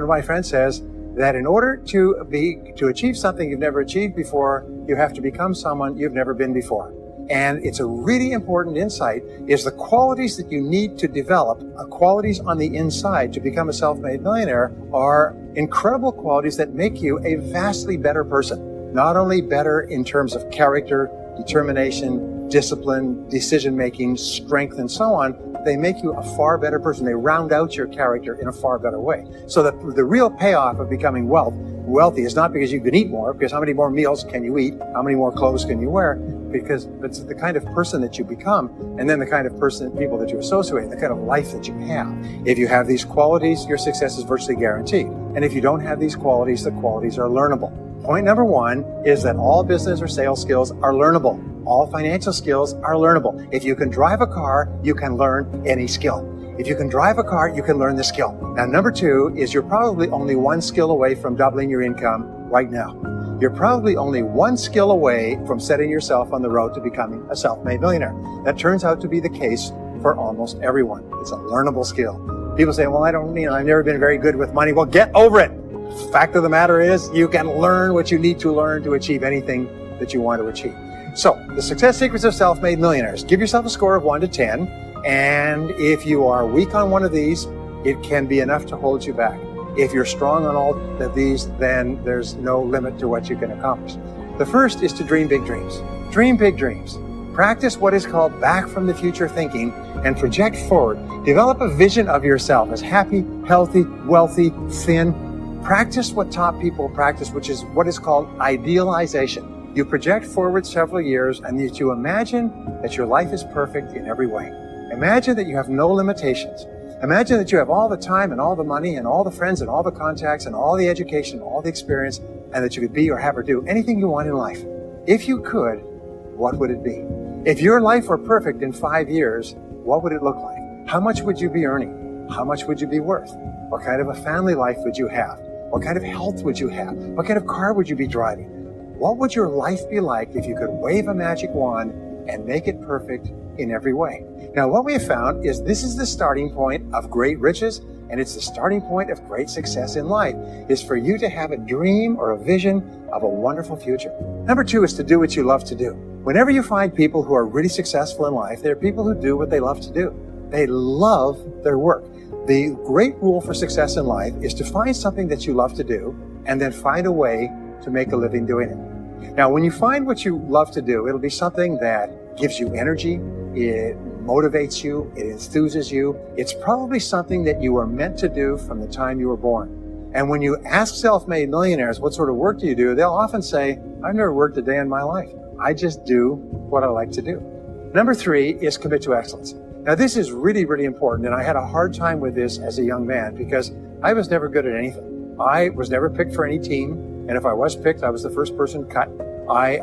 of my friends says that in order to achieve something you've never achieved before, you have to become someone you've never been before. And it's a really important insight, is the qualities that you need to develop, qualities on the inside to become a self-made millionaire, are incredible qualities that make you a vastly better person. Not only better in terms of character, determination, discipline, decision-making, strength, and so on, they make you a far better person. They round out your character in a far better way. So that the real payoff of becoming wealthy is not because you can eat more, because how many more meals can you eat? How many more clothes can you wear? Because it's the kind of person that you become, and then the kind of people that you associate, the kind of life that you have. If you have these qualities, your success is virtually guaranteed. And if you don't have these qualities, the qualities are learnable. Point number one is that all business or sales skills are learnable. All financial skills are learnable. If you can drive a car, you can learn any skill. If you can drive a car, you can learn the skill. Now, number two is you're probably only one skill away from doubling your income right now. You're probably only one skill away from setting yourself on the road to becoming a self-made millionaire. That turns out to be the case for almost everyone. It's a learnable skill. People say, well, I've never been very good with money. Well, get over it. Fact of the matter is, you can learn what you need to learn to achieve anything that you want to achieve. So, the success secrets of self-made millionaires. Give yourself a score of 1 to 10, and if you are weak on one of these, it can be enough to hold you back. If you're strong on all of these, then there's no limit to what you can accomplish. The first is to dream big dreams. Dream big dreams. Practice what is called back from the future thinking and project forward. Develop a vision of yourself as happy, healthy, wealthy, thin. Practice what top people practice, which is what is called idealization. You project forward several years and you imagine that your life is perfect in every way. Imagine that you have no limitations. Imagine that you have all the time and all the money and all the friends and all the contacts and all the education, all the experience, and that you could be or have or do anything you want in life. If you could, what would it be? If your life were perfect in 5 years, what would it look like? How much would you be earning? How much would you be worth? What kind of a family life would you have? What kind of health would you have? What kind of car would you be driving? What would your life be like if you could wave a magic wand and make it perfect in every way? Now, what we have found is this is the starting point of great riches, and it's the starting point of great success in life, is for you to have a dream or a vision of a wonderful future. Number two is to do what you love to do. Whenever you find people who are really successful in life, they're people who do what they love to do. They love their work. The great rule for success in life is to find something that you love to do and then find a way to make a living doing it. Now, when you find what you love to do, it'll be something that gives you energy, it motivates you, it enthuses you. It's probably something that you were meant to do from the time you were born. And when you ask self-made millionaires, what sort of work do you do? They'll often say, I've never worked a day in my life. I just do what I like to do. Number three is commit to excellence. Now, this is really, really important, and I had a hard time with this as a young man because I was never good at anything. I was never picked for any team, and if I was picked, I was the first person cut. I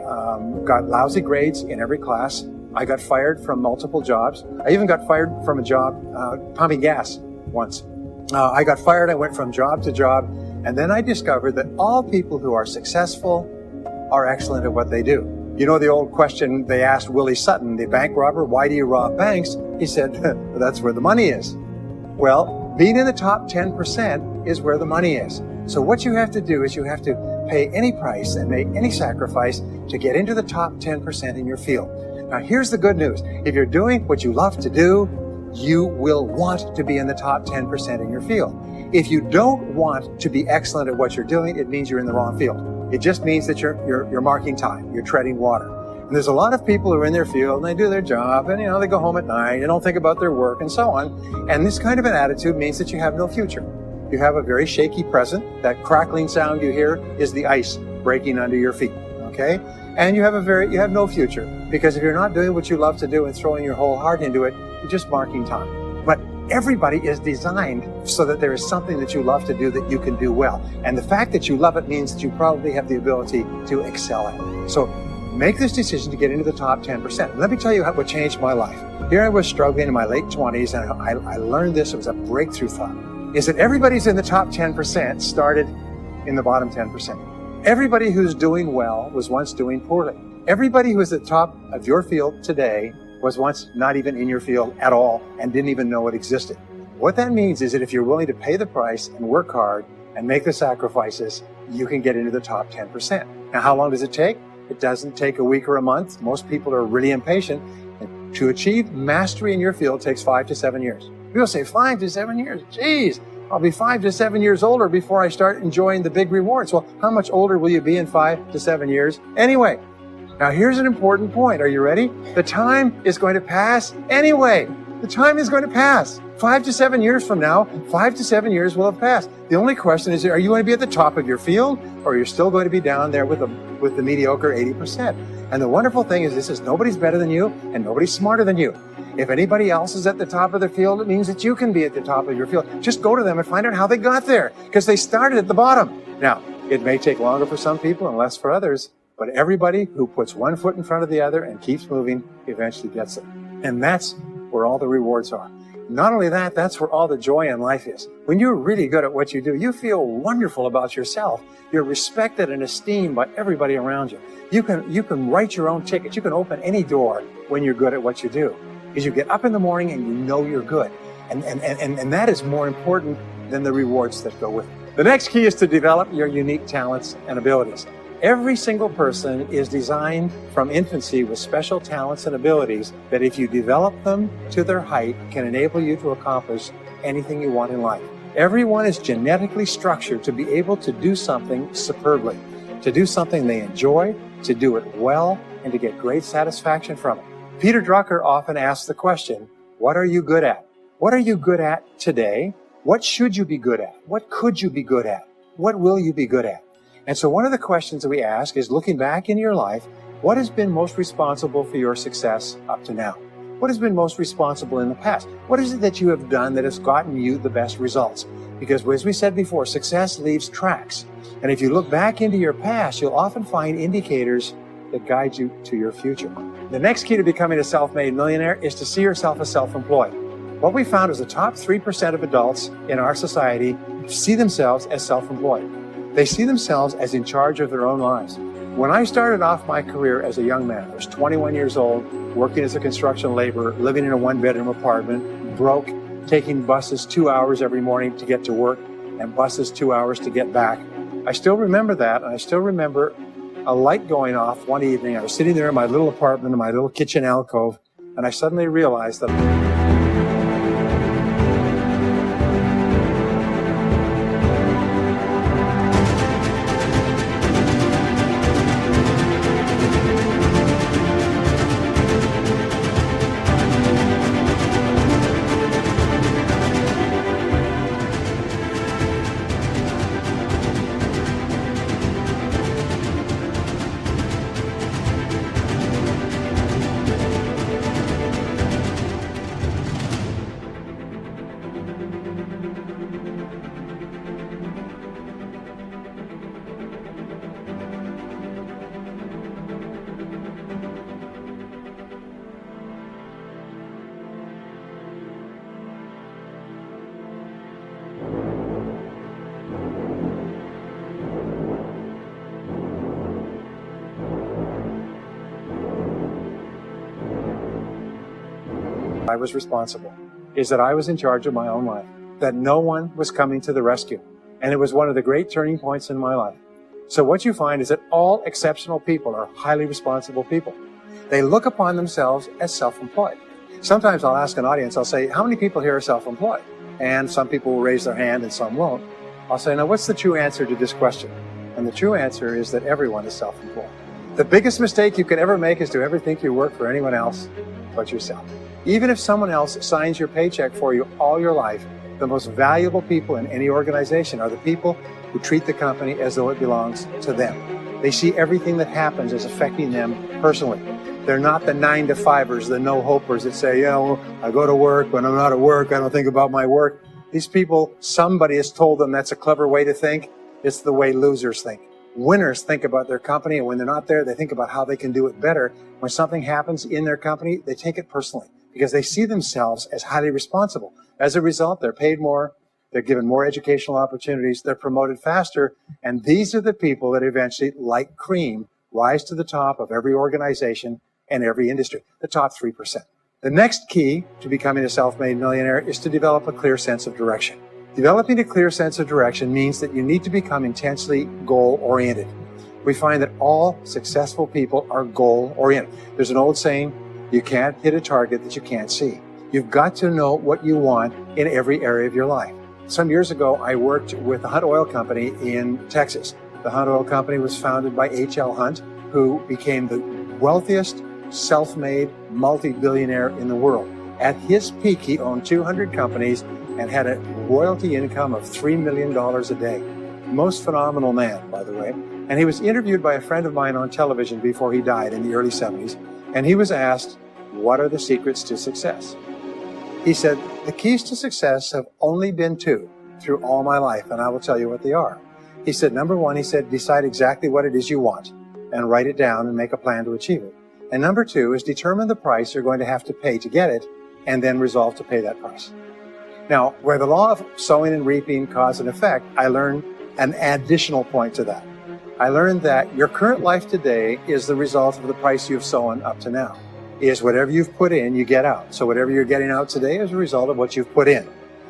got lousy grades in every class. I got fired from multiple jobs. I even got fired from a job pumping gas once. I got fired, I went from job to job, and then I discovered that all people who are successful are excellent at what they do. You know the old question they asked Willie Sutton, the bank robber, why do you rob banks? He said, that's where the money is. Well, being in the top 10% is where the money is. So what you have to do is you have to pay any price and make any sacrifice to get into the top 10% in your field. Now, here's the good news. If you're doing what you love to do, you will want to be in the top 10% in your field. If you don't want to be excellent at what you're doing, it means you're in the wrong field. It just means that you're marking time, you're treading water. And there's a lot of people who are in their field and they do their job and, they go home at night, they don't think about their work and so on. And this kind of an attitude means that you have no future. You have a very shaky present. That crackling sound you hear is the ice breaking under your feet, okay? And you have no future, because if you're not doing what you love to do and throwing your whole heart into it, you're just marking time. But everybody is designed so that there is something that you love to do that you can do well. And the fact that you love it means that you probably have the ability to excel at it. So make this decision to get into the top 10%. Let me tell you what changed my life. Here I was struggling in my late 20s, and I learned this. It was a breakthrough thought, is that everybody's in the top 10% started in the bottom 10%. Everybody who's doing well was once doing poorly. Everybody who is at the top of your field today was once not even in your field at all and didn't even know it existed. What that means is that if you're willing to pay the price and work hard and make the sacrifices, you can get into the top 10%. Now, how long does it take? It doesn't take a week or a month. Most people are really impatient. And to achieve mastery in your field takes 5 to 7 years. People say 5 to 7 years. Geez, I'll be 5 to 7 years older before I start enjoying the big rewards. Well, how much older will you be in 5 to 7 years? Anyway, Now here's an important point. Are you ready? The time is going to pass anyway. The time is going to pass. 5 to 7 years from now, 5 to 7 years will have passed. The only question is, are you going to be at the top of your field, or you're still going to be down there with the mediocre 80%? And the wonderful thing is this is nobody's better than you and nobody's smarter than you. If anybody else is at the top of their field, it means that you can be at the top of your field. Just go to them and find out how they got there, because they started at the bottom. Now, it may take longer for some people and less for others, but everybody who puts one foot in front of the other and keeps moving eventually gets it. And that's where all the rewards are. Not only that, that's where all the joy in life is. When you're really good at what you do, you feel wonderful about yourself. You're respected and esteemed by everybody around you. You can write your own ticket. You can open any door when you're good at what you do. Because you get up in the morning and you know you're good. And that is more important than the rewards that go with it. The next key is to develop your unique talents and abilities. Every single person is designed from infancy with special talents and abilities that if you develop them to their height can enable you to accomplish anything you want in life. Everyone is genetically structured to be able to do something superbly, to do something they enjoy, to do it well, and to get great satisfaction from it. Peter Drucker often asks the question, what are you good at? What are you good at today? What should you be good at? What could you be good at? What will you be good at? And so one of the questions that we ask is, looking back in your life, what has been most responsible for your success up to now? What has been most responsible in the past? What is it that you have done that has gotten you the best results? Because as we said before, success leaves tracks. And if you look back into your past, you'll often find indicators that guide you to your future. The next key to becoming a self-made millionaire is to see yourself as self-employed. What we found is the top 3% of adults in our society see themselves as self-employed. They see themselves as in charge of their own lives. When I started off my career as a young man, I was 21 years old, working as a construction laborer, living in a one-bedroom apartment, broke, taking buses 2 hours every morning to get to work and buses 2 hours to get back. I still remember that, and I still remember a light going off one evening. I was sitting there in my little apartment, in my little kitchen alcove, and I suddenly realized that I was responsible, is that I was in charge of my own life, that no one was coming to the rescue. And it was one of the great turning points in my life. So what you find is that all exceptional people are highly responsible people. They look upon themselves as self-employed. Sometimes I'll ask an audience, I'll say, how many people here are self-employed? And some people will raise their hand and some won't. I'll say, now what's the true answer to this question? And the true answer is that everyone is self-employed. The biggest mistake you could ever make is to ever think you work for anyone else but yourself. Even if someone else signs your paycheck for you all your life, the most valuable people in any organization are the people who treat the company as though it belongs to them. They see everything that happens as affecting them personally. They're not the 9-to-5ers, the no-hopers that say, I go to work, when I'm not at work, I don't think about my work. These people, somebody has told them that's a clever way to think. It's the way losers think. Winners think about their company, and when they're not there, they think about how they can do it better. When something happens in their company, they take it personally because they see themselves as highly responsible. As a result, they're paid more, they're given more educational opportunities, they're promoted faster, and these are the people that eventually, like cream, rise to the top of every organization and every industry, the top 3%. The next key to becoming a self-made millionaire is to develop a clear sense of direction. Developing a clear sense of direction means that you need to become intensely goal-oriented. We find that all successful people are goal-oriented. There's an old saying, you can't hit a target that you can't see. You've got to know what you want in every area of your life. Some years ago, I worked with the Hunt Oil Company in Texas. The Hunt Oil Company was founded by H.L. Hunt, who became the wealthiest self-made multi-billionaire in the world. At his peak, he owned 200 companies and had a royalty income of $3 million a day. Most phenomenal man, by the way. And he was interviewed by a friend of mine on television before he died in the early 70s. And he was asked, what are the secrets to success? He said, the keys to success have only been two through all my life, and I will tell you what they are. He said, number one, he said, decide exactly what it is you want and write it down and make a plan to achieve it. And number two is determine the price you're going to have to pay to get it and then resolve to pay that price. Now, where the law of sowing and reaping cause and effect, I learned an additional point to that. I learned that your current life today is the result of the price you've sown up to now. Is whatever you've put in, you get out. So whatever you're getting out today is a result of what you've put in.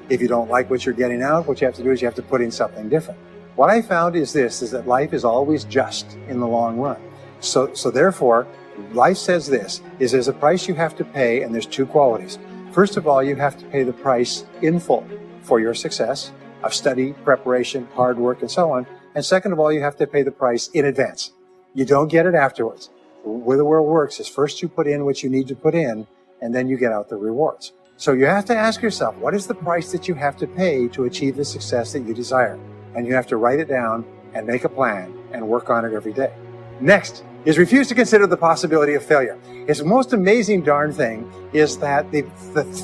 If you don't like what you're getting out, what you have to do is you have to put in something different. What I found is that life is always just in the long run. So therefore, life says this, is there's a price you have to pay, and there's two qualities. First of all, you have to pay the price in full for your success of study, preparation, hard work, and so on. And second of all, you have to pay the price in advance. You don't get it afterwards. The way the world works is first you put in what you need to put in, and then you get out the rewards. So you have to ask yourself, what is the price that you have to pay to achieve the success that you desire? And you have to write it down and make a plan and work on it every day. Next is refuse to consider the possibility of failure. It's the most amazing darn thing is that the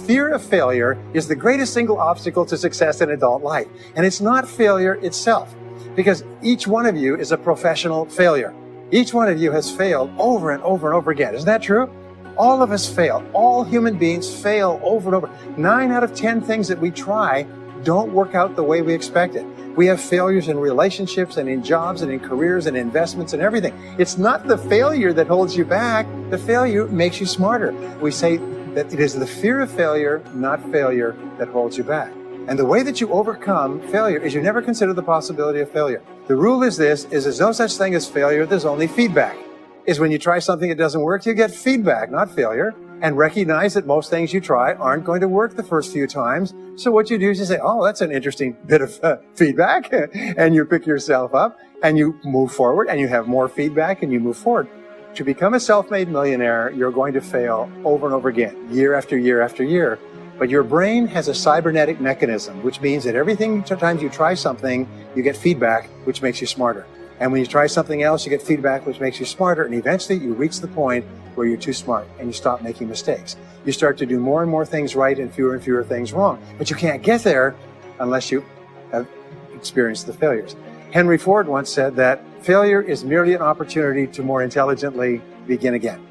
fear of failure is the greatest single obstacle to success in adult life. And it's not failure itself, because each one of you is a professional failure. Each one of you has failed over and over and over again. Isn't that true? All of us fail. All human beings fail over and over. 9 out of 10 things that we try don't work out the way we expected. We have failures in relationships and in jobs and in careers and investments and everything. It's not the failure that holds you back. The failure makes you smarter. We say that it is the fear of failure, not failure, that holds you back. And the way that you overcome failure is you never consider the possibility of failure. The rule is this, is there's no such thing as failure, there's only feedback. Is when you try something that doesn't work, you get feedback, not failure. And recognize that most things you try aren't going to work the first few times. So what you do is you say, oh, that's an interesting bit of feedback. And you pick yourself up and you move forward and you have more feedback and you move forward. To become a self-made millionaire, you're going to fail over and over again, year after year after year. But your brain has a cybernetic mechanism, which means that sometimes you try something, you get feedback, which makes you smarter. And when you try something else, you get feedback, which makes you smarter. And eventually you reach the point where you're too smart and you stop making mistakes. You start to do more and more things right and fewer things wrong. But you can't get there unless you have experienced the failures. Henry Ford once said that failure is merely an opportunity to more intelligently begin again.